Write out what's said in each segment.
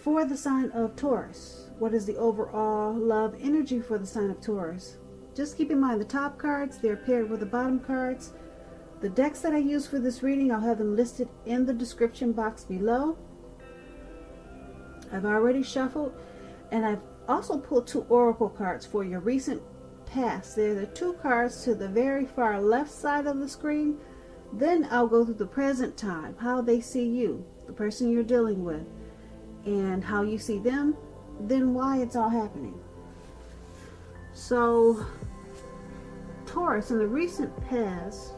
for the sign of Taurus. What is the overall love energy for the sign of Taurus? Just keep in mind the top cards, they're paired with the bottom cards. The decks that I use for this reading, I'll have them listed in the description box below. I've already shuffled, and I've also pulled 2 oracle cards for your recent past. They're the 2 cards to the very far left side of the screen. Then I'll go through the present time, how they see you, the person you're dealing with, and how you see them, then why it's all happening. So, Taurus, in the recent past,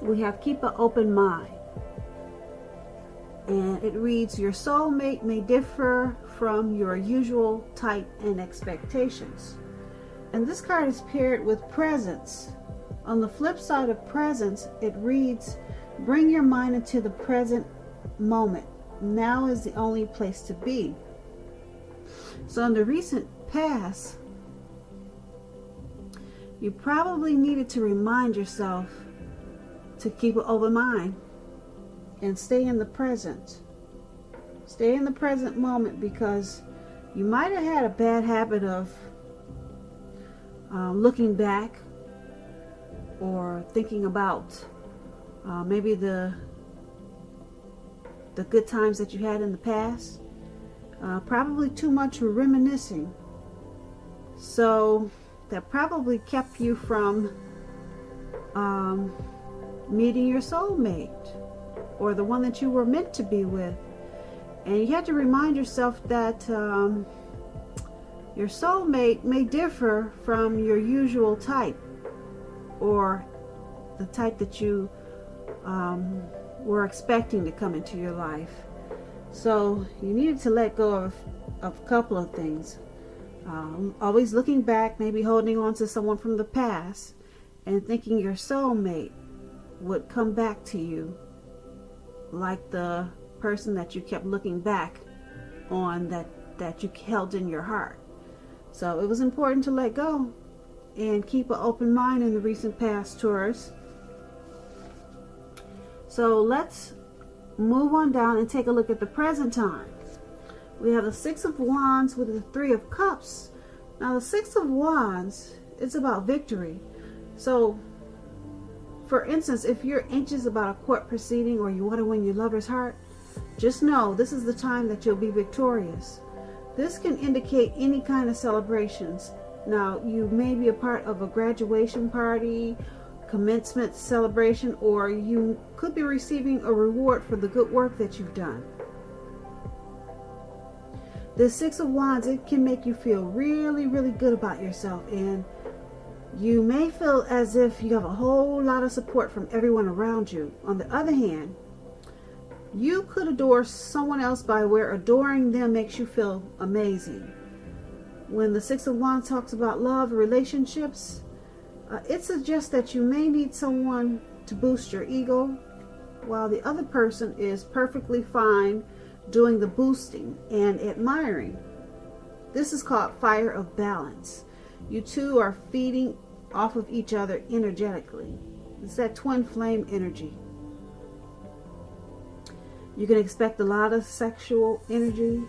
we have keep an open mind. And it reads, your soulmate may differ from your usual type and expectations. And this card is paired with presence. On the flip side of presence, it reads, bring your mind into the present moment. Now is the only place to be. So in the recent past, you probably needed to remind yourself to keep an open mind and stay in the present. Stay in the present moment, because you might have had a bad habit of looking back or thinking about maybe the good times that you had in the past. Probably too much reminiscing. So that probably kept you from meeting your soulmate, or the one that you were meant to be with. And you had to remind yourself that your soulmate may differ from your usual type, or the type that you were expecting to come into your life. So you needed to let go of a couple of things. Always looking back, maybe holding on to someone from the past, and thinking your soulmate would come back to you like the person that you kept looking back on, that you held in your heart. So it was important to let go and keep an open mind in the recent past, Taurus. So let's move on down and take a look at the present time. We have the 6 of Wands with the 3 of Cups. Now the 6 of Wands, it's about victory. So for instance, if you're anxious about a court proceeding, or you want to win your lover's heart, just know this is the time that you'll be victorious. This can indicate any kind of celebrations. Now, you may be a part of a graduation party, commencement celebration, or you could be receiving a reward for the good work that you've done. This 6 of Wands, it can make you feel really, really good about yourself, and you may feel as if you have a whole lot of support from everyone around you. On the other hand, you could adore someone else by where adoring them makes you feel amazing. When the 6 of Wands talks about love, relationships, it suggests that you may need someone to boost your ego, while the other person is perfectly fine doing the boosting and admiring. This is called fire of balance. You two are feeding off of each other energetically. It's that twin flame energy. You can expect a lot of sexual energy.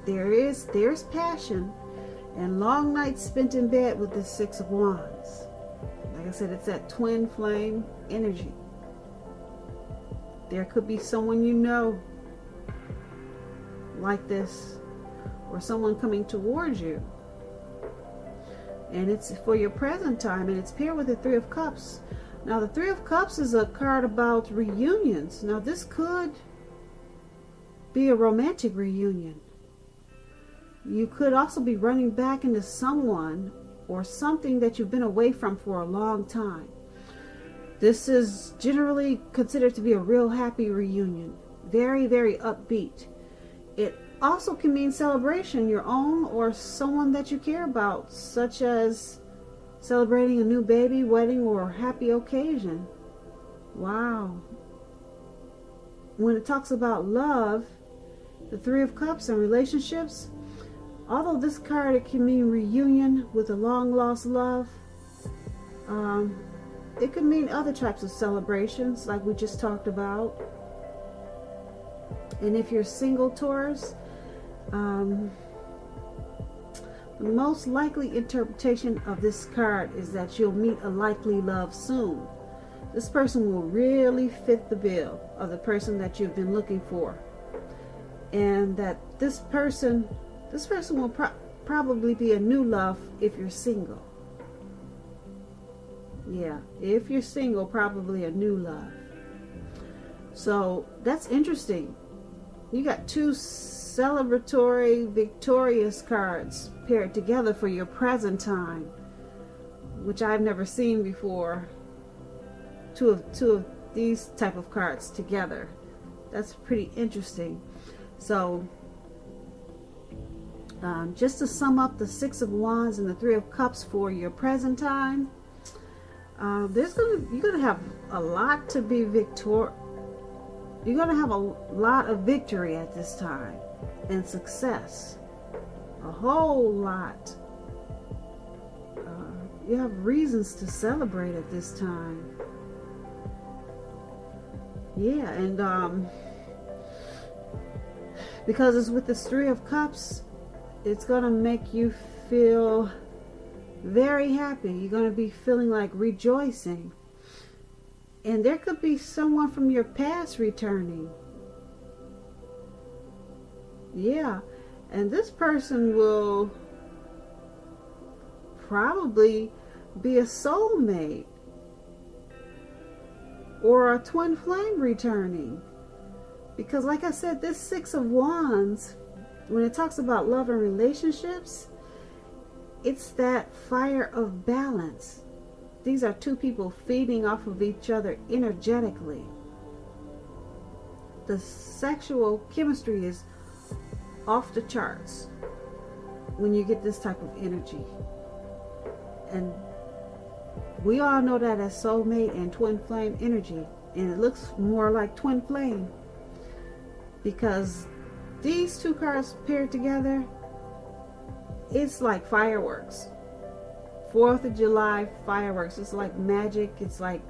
There's passion and long nights spent in bed with the 6 of Wands. Like I said, it's that twin flame energy. There could be someone you know like this, or someone coming towards you. And it's for your present time, and it's paired with the 3 of Cups. Now the 3 of Cups is a card about reunions. Now this could be a romantic reunion. You could also be running back into someone or something that you've been away from for a long time. This is generally considered to be a real happy reunion. Very, very upbeat. It also can mean celebration, your own or someone that you care about, such as celebrating a new baby, wedding, or happy occasion. Wow. When it talks about love, the 3 of Cups and relationships, although this card, it can mean reunion with a long lost love, it could mean other types of celebrations like we just talked about. And if you're single, Taurus, the most likely interpretation of this card is that you'll meet a likely love soon. This person will really fit the bill of the person that you've been looking for. And that this person will probably be a new love if you're single. Yeah, if you're single, probably a new love. So that's interesting. You got two celebratory, victorious cards paired together for your present time, which I've never seen before. Two of these type of cards together. That's pretty interesting. So just to sum up the Six of Wands and the Three of Cups for your present time, you're gonna have a lot to be victorious. You're gonna have a lot of victory at this time and success, a whole lot. You have reasons to celebrate at this time. Yeah, and because it's with this Three of Cups, it's gonna make you feel very happy. You're gonna be feeling like rejoicing. And there could be someone from your past returning. Yeah. And this person will probably be a soulmate or a twin flame returning. Because like I said, this Six of Wands, when it talks about love and relationships, it's that fire of balance. These are two people feeding off of each other energetically. The sexual chemistry is off the charts when you get this type of energy. And we all know that as soulmate and twin flame energy. And it looks more like twin flame because these two cards paired together, it's like fireworks. 4th of July fireworks. It's like magic. It's like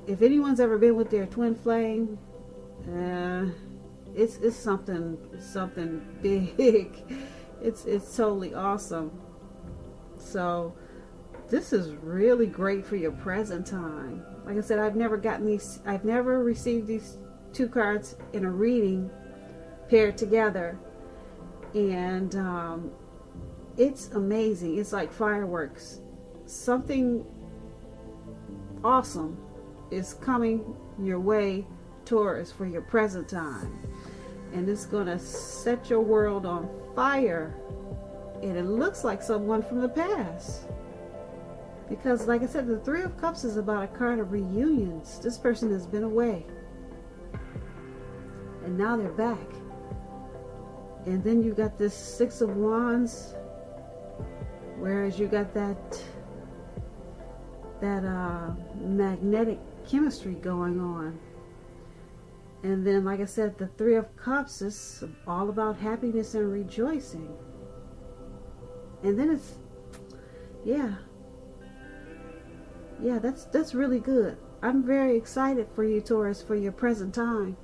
if anyone's ever been with their twin flame, it's something big. It's totally awesome. So this is really great for your present time. Like I said, I've never received these two cards in a reading paired together. And it's amazing. It's like fireworks. Something awesome is coming your way, Taurus, for your present time. And it's going to set your world on fire. And it looks like someone from the past. Because like I said, the Three of Cups is about a card of reunions. This person has been away. And now they're back. And then you got this Six of Wands, whereas you got that magnetic chemistry going on. And then, like I said, the Three of Cups is all about happiness and rejoicing. And then it's, yeah, that's really good. I'm very excited for you, Taurus, for your present time.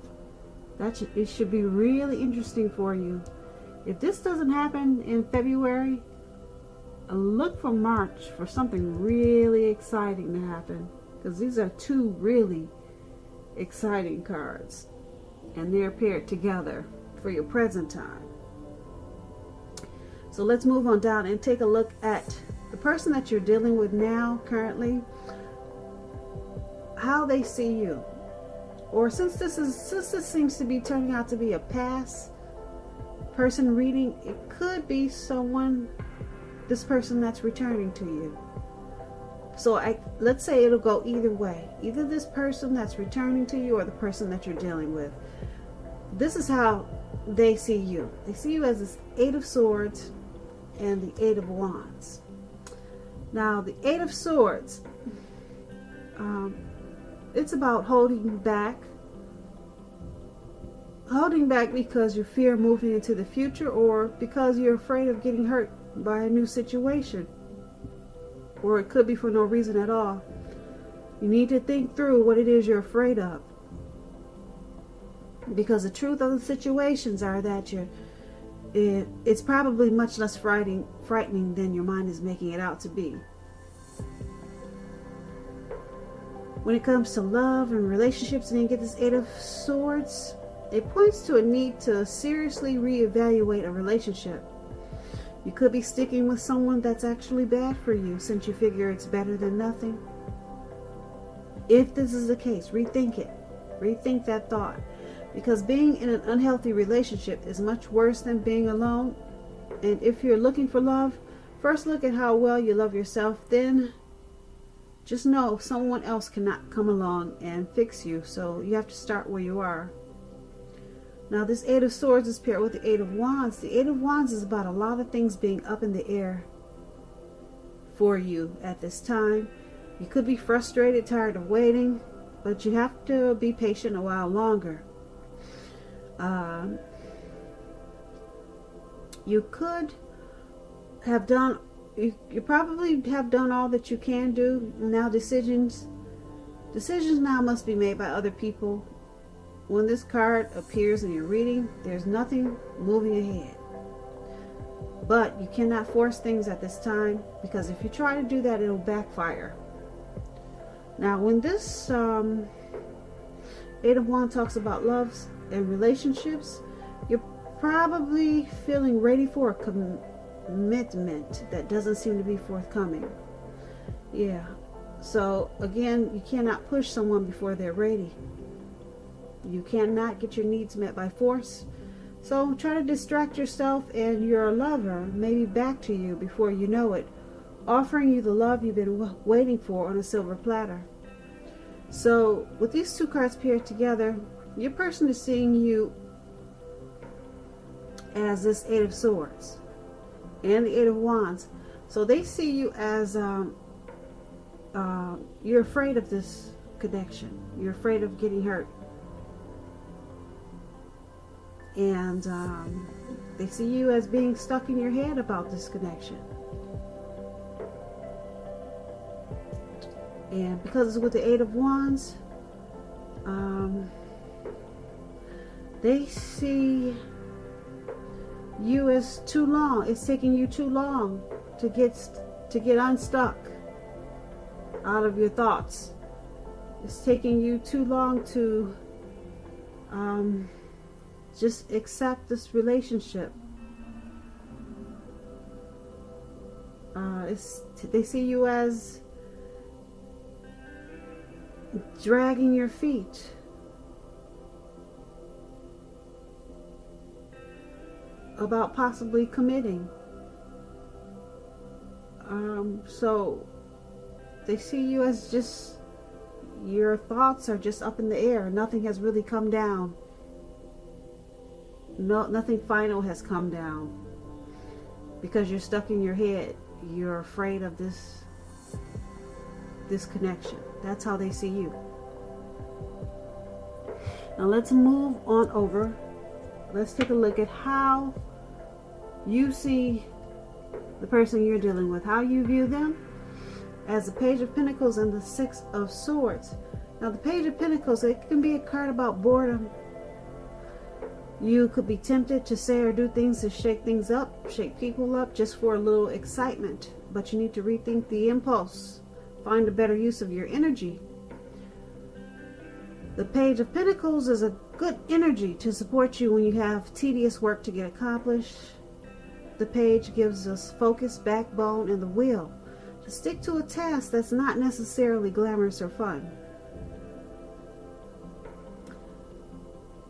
It should be really interesting for you. If this doesn't happen in February, look for March for something really exciting to happen. Because these are two really exciting cards. And they're paired together for your present time. So let's move on down and take a look at the person that you're dealing with now, currently. How they see you. Or since this seems to be turning out to be a past person reading, it could be this person that's returning to you. So let's say it'll go either way. Either this person that's returning to you or the person that you're dealing with. This is how they see you. They see you as this Eight of Swords and the Eight of Wands. Now the Eight of Swords, it's about holding back because you fear moving into the future, or because you're afraid of getting hurt by a new situation, or it could be for no reason at all. You need to think through what it is you're afraid of. Because the truth of the situations are that it's probably much less frightening than your mind is making it out to be. When it comes to love and relationships, and you get this Eight of Swords, it points to a need to seriously reevaluate a relationship. You could be sticking with someone that's actually bad for you, since you figure it's better than nothing. If this is the case, rethink it. Rethink that thought. Because being in an unhealthy relationship is much worse than being alone. And if you're looking for love, first look at how well you love yourself. Then just know someone else cannot come along and fix you. So you have to start where you are. Now this Eight of Swords is paired with the Eight of Wands. The Eight of Wands is about a lot of things being up in the air for you at this time. You could be frustrated, tired of waiting, but you have to be patient a while longer. You could have done, you probably have done all that you can do. Now decisions now must be made by other people. When this card appears in your reading, there's nothing moving ahead. But you cannot force things at this time, because if you try to do that, it'll backfire. Now, when this Eight of Wands talks about loves and relationships, you're probably feeling ready for a commitment that doesn't seem to be forthcoming. Yeah. So, again, you cannot push someone before they're ready. You cannot get your needs met by force. So try to distract yourself, and your lover may be back to you before you know it, offering you the love you've been waiting for on a silver platter. So with these two cards paired together, your person is seeing you as this Eight of Swords and the Eight of Wands. So they see you as you're afraid of this connection. You're afraid of getting hurt. And they see you as being stuck in your head about this connection. And because it's with the Eight of Wands, they see you as too long. It's taking you too long to get unstuck out of your thoughts. It's taking you too long to just accept this relationship. They see you as dragging your feet. About possibly committing. So they see you as just, your thoughts are just up in the air. Nothing has really come down. Nothing final has come down, because you're stuck in your head. You're afraid of this connection. That's how they see you. Now let's move on over. Let's take a look at how you see the person you're dealing with, how you view them, as the Page of Pentacles and the Six of Swords. Now the Page of Pentacles, it can be a card about boredom. You could be tempted to say or do things to shake things up, shake people up, just for a little excitement. But you need to rethink the impulse. Find a better use of your energy. The Page of Pentacles is a good energy to support you when you have tedious work to get accomplished. The page gives us focus, backbone, and the will to stick to a task that's not necessarily glamorous or fun.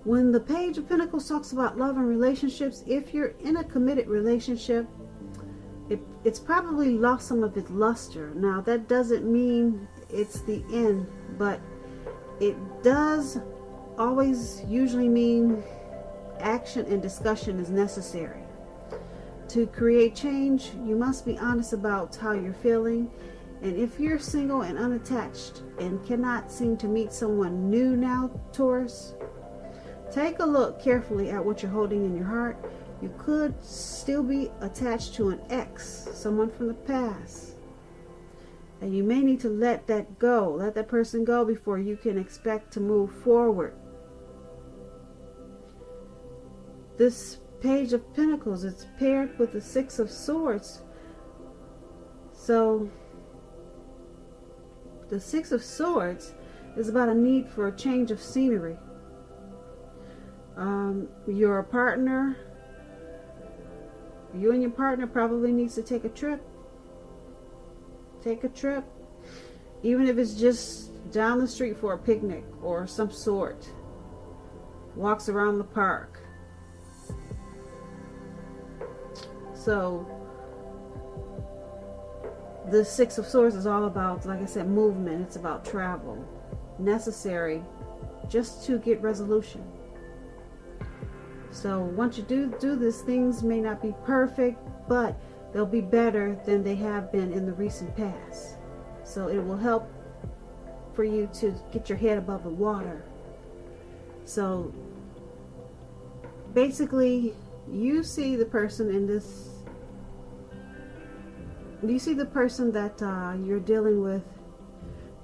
When the Page of Pentacles talks about love and relationships, if you're in a committed relationship, it's probably lost some of its luster. Now, that doesn't mean it's the end, but it does always usually mean action and discussion is necessary. To create change, you must be honest about how you're feeling. And if you're single and unattached and cannot seem to meet someone new now, Taurus, take a look carefully at what you're holding in your heart. You could still be attached to an ex, someone from the past. And you may need to let that go, let that person go before you can expect to move forward. This Page of Pentacles, it's paired with the Six of Swords. So the Six of Swords is about a need for a change of scenery. Your partner, you and your partner probably needs to take a trip. Take a trip, even if it's just down the street for a picnic or some sort. Walks around the park. So the Six of Swords is all about, like I said, movement. It's about travel, necessary just to get resolution. So once you do this, things may not be perfect, but they'll be better than they have been in the recent past. So it will help for you to get your head above the water. So basically, you see the person in this, you see the person that you're dealing with,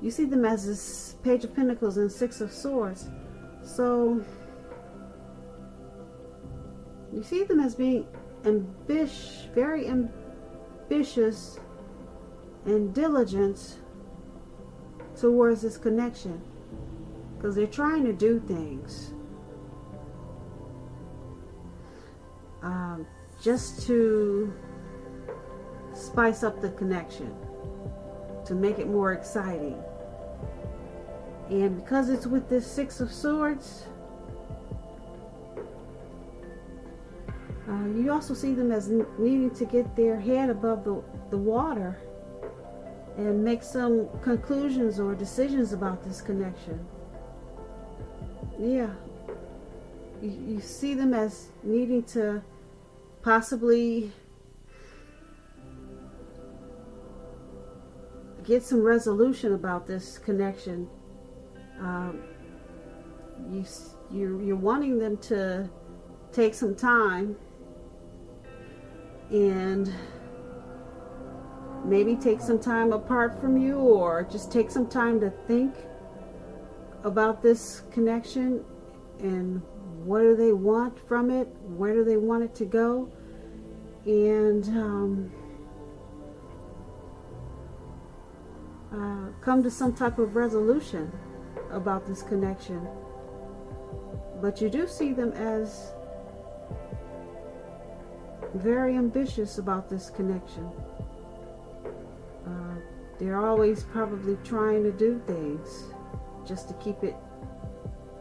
you see them as this Page of Pentacles and Six of Swords. So you see them as being very ambitious and diligent towards this connection, because they're trying to do things just to spice up the connection, to make it more exciting. And because it's with this Six of Swords, you also see them as needing to get their head above the water and make some conclusions or decisions about this connection. Yeah. You see them as needing to possibly get some resolution about this connection. You're wanting them to take some time and maybe take some time apart from you, or just take some time to think about this connection and what do they want from it, where do they want it to go, and come to some type of resolution about this connection. But you do see them as very ambitious about this connection. They're always probably trying to do things just to keep it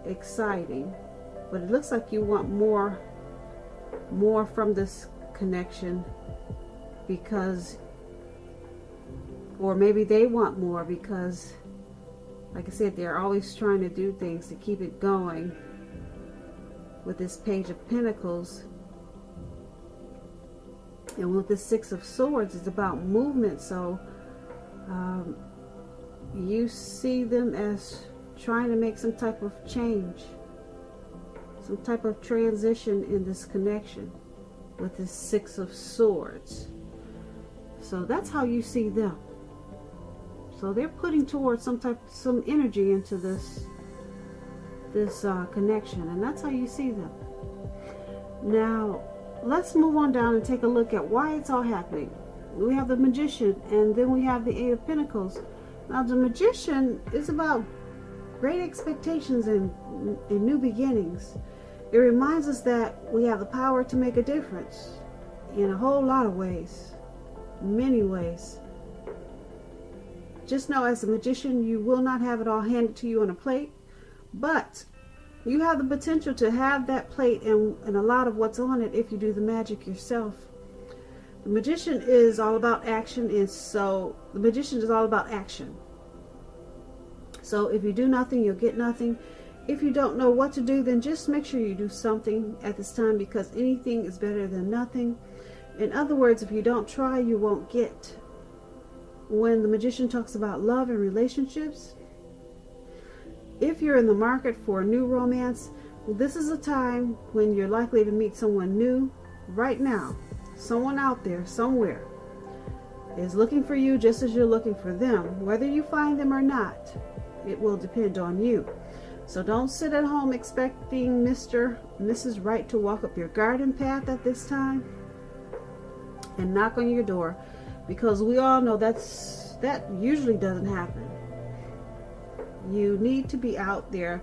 exciting. But it looks like you want more from this connection, because, or maybe they want more because, like I said, they're always trying to do things to keep it going with this Page of Pentacles. And with the Six of Swords, it's about movement. So you see them as trying to make some type of change, some type of transition in this connection with this Six of Swords. So that's how you see them. So they're putting towards some energy into this connection, and that's how you see them. Now let's move on down and take a look at why it's all happening. We have the Magician, and then we have the Eight of Pentacles. Now the Magician is about great expectations and new beginnings. It reminds us that we have the power to make a difference in a whole lot of ways, many ways. Just know, as a magician, you will not have it all handed to you on a plate, but you have the potential to have that plate and a lot of what's on it if you do the magic yourself. The Magician is all about action, and so the Magician is all about action. So if you do nothing, you'll get nothing. If you don't know what to do, then just make sure you do something at this time, because anything is better than nothing. In other words, if you don't try, you won't get. When the Magician talks about love and relationships, if you're in the market for a new romance, this is a time when you're likely to meet someone new right now. Someone out there, somewhere. is looking for you just as you're looking for them. Whether you find them or not, it will depend on you. So don't sit at home expecting Mr. Mrs. Right to walk up your garden path at this time and knock on your door, because we all know that usually doesn't happen. You need to be out there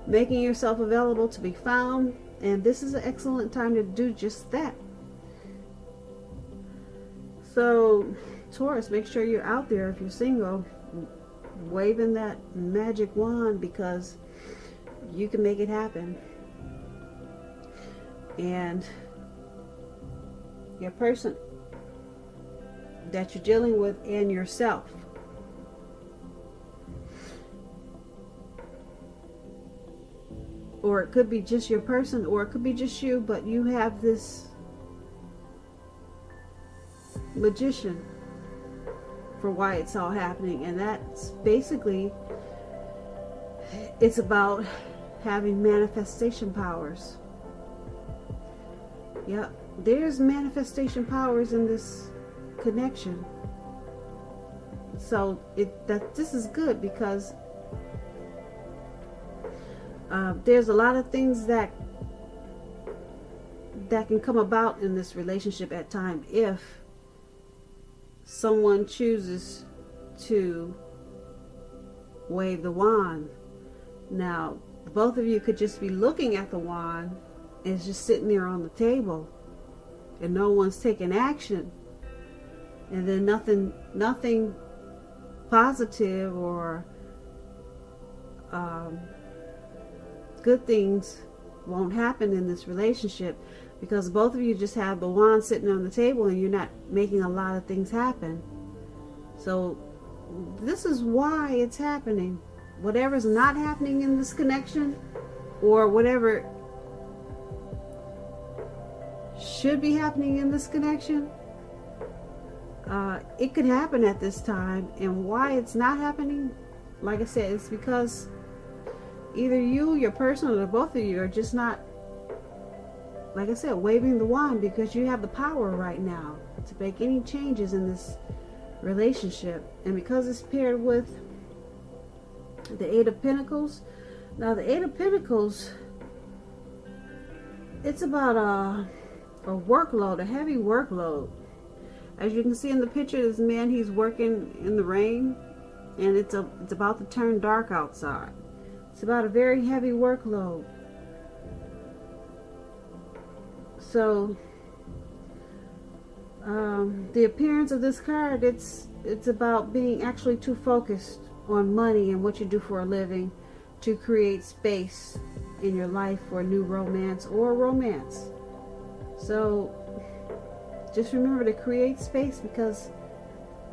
making yourself available to be found, and this is an excellent time to do just that. So Taurus, make sure you're out there if you're single, waving that magic wand, because you can make it happen. And your person that you're dealing with and yourself, or it could be just your person, or it could be just you, but you have this magician for why it's all happening. And that's basically, it's about having manifestation powers. Yeah, there's manifestation powers in this connection. So this is good, because there's a lot of things that can come about in this relationship at time if someone chooses to wave the wand. Now, both of you could just be looking at the wand. It's just sitting there on the table and no one's taking action, and then nothing positive or good things won't happen in this relationship, because both of you just have the wand sitting on the table and you're not making a lot of things happen. So this is why it's happening. Whatever's not happening in this connection, or whatever should be happening in this connection, it could happen at this time. And why it's not happening, like I said, it's because either you, your person, or both of you are just not, like I said, waving the wand, because you have the power right now to make any changes in this relationship. And because it's paired with the Eight of Pentacles. Now the Eight of Pentacles, it's about a workload, a heavy workload. As you can see in the picture, this man, he's working in the rain, and it's about to turn dark outside. It's about a very heavy workload. So the appearance of this card, it's about being actually too focused on money and what you do for a living to create space in your life for new romance or romance. So just remember to create space, because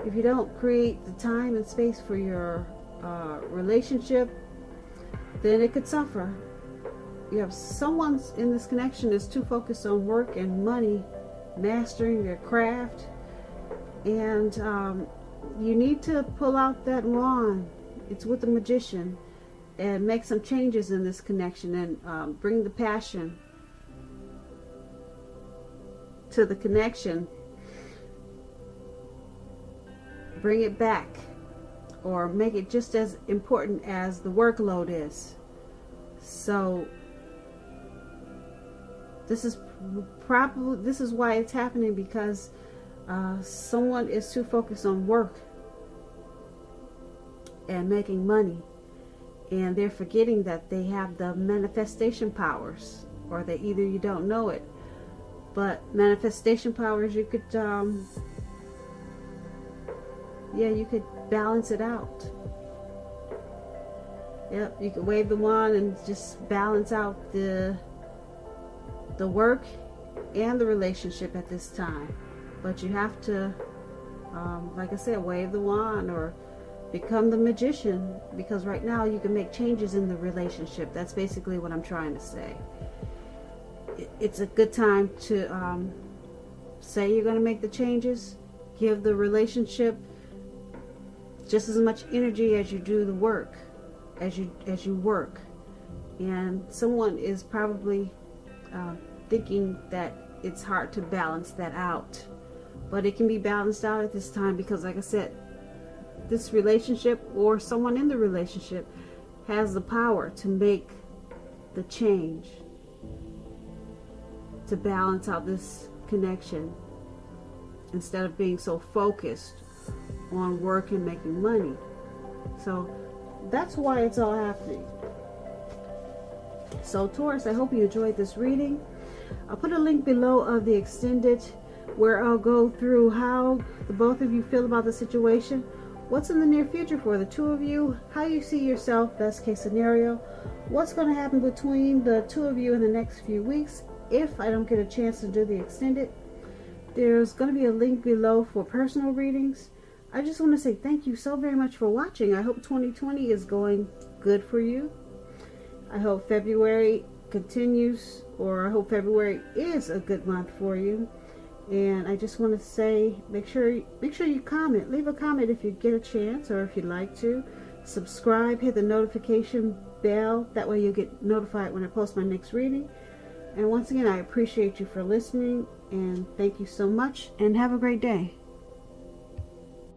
if you don't create the time and space for your relationship, then it could suffer. You have someone in this connection that's too focused on work and money, mastering their craft, and you need to pull out that wand. It's with the magician, and make some changes in this connection, and bring the passion to the connection. Bring it back, or make it just as important as the workload is. So this is why it's happening, because someone is too focused on work and making money, and they're forgetting that they have the manifestation powers, or that either you don't know it, but manifestation powers, you could you could balance it out. Yep, you could wave the wand and just balance out the work and the relationship at this time. But you have to, like I said, wave the wand or become the magician, because right now you can make changes in the relationship. That's basically what I'm trying to say. It's a good time to say you're going to make the changes. Give the relationship just as much energy as you do the work, as you work. And someone is probably thinking that it's hard to balance that out, but it can be balanced out at this time because, like I said, this relationship or someone in the relationship has the power to make the change to balance out this connection instead of being so focused on work and making money. So that's why it's all happening. So Taurus, I hope you enjoyed this reading. I'll put a link below of the extended where I'll go through how the both of you feel about the situation, what's in the near future for the two of you, how you see yourself, best case scenario, what's going to happen between the two of you in the next few weeks if I don't get a chance to do the extended. There's going to be a link below for personal readings. I just want to say thank you so very much for watching. I hope 2020 is going good for you. I hope February continues, or I hope February is a good month for you. And I just want to say, make sure you comment. Leave a comment if you get a chance, or if you'd like to. Subscribe, hit the notification bell. That way you'll get notified when I post my next reading. And once again, I appreciate you for listening, and thank you so much, and have a great day.